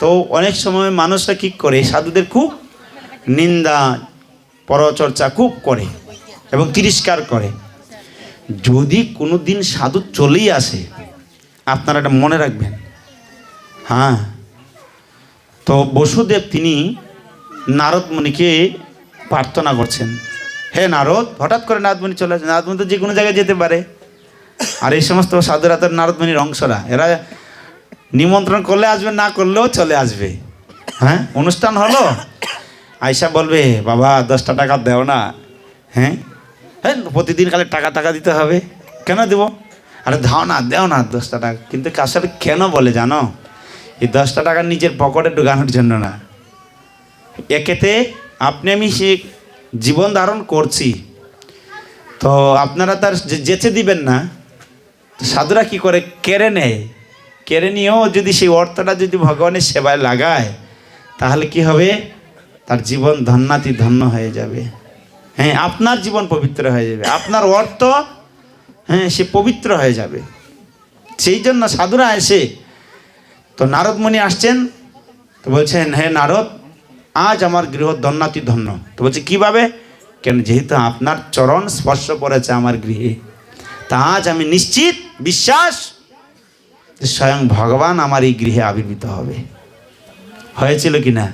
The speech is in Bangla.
তো অনেক সময় মানুষরা কি করে, সাধুদের খুব নিন্দা পরচর্চা খুব করে এবং তিরস্কার করে। যদি কোনো দিন সাধু চলেই আসে, আপনারা এটা মনে রাখবেন। হ্যাঁ, তো বসুদেব তিনি নারদ মুনিকে প্রার্থনা করছেন, হে নারদ। হঠাৎ করে নারদ মুনি চলে আসে। নারদ মুনি তো যে কোনো জায়গায় যেতে পারে, আর এই সমস্ত সাধুরা তো নারদ মুনির অংশরা, এরা নিমন্ত্রণ করলে আসবে, না করলেও চলে আসবে। হ্যাঁ, অনুষ্ঠান হলো, আয়সা বলবে বাবা 10টা টাকা দেও না। হ্যাঁ হ্যাঁ, প্রতিদিন খালি টাকা টাকা দিতে হবে, কেন দেবো? আরে দাও না, দেও না 10টা টাকা। কিন্তু আসলে কেন বলে জানো? এই 10টা টাকা নিজের পকেটে ঢোকানোর জন্য না। একেতে আপনি আমি সে জীবন ধারণ করছি, তো আপনারা তার যেচে দিবেন না। সাধুরা কি করে, কেড়ে নেয়। কেড়ে নিয়েও যদি সেই অর্থটা যদি ভগবানের সেবায় লাগায়, তাহলে কি হবে? তার জীবন ধন্যাতি ধন্য হয়ে যাবে। হ্যাঁ, আপনার জীবন পবিত্র হয়ে যাবে, আপনার অর্থ হ্যাঁ সে পবিত্র হয়ে যাবে। সেই জন্য সাধুরা এসে, তো নারদ মুনি আসছেন, তো বলছেন হে নারদ, আজ আমার গৃহ ধন্যাতি ধন্য। তো বলছে কীভাবে? কেন, যেহেতু আপনার চরণ স্পর্শ পড়েছে আমার গৃহে, তা আজ আমি নিশ্চিত বিশ্বাস যে স্বয়ং ভগবান আমার এই গৃহে আবির্ভূত হবে। হয়েছিল কি না?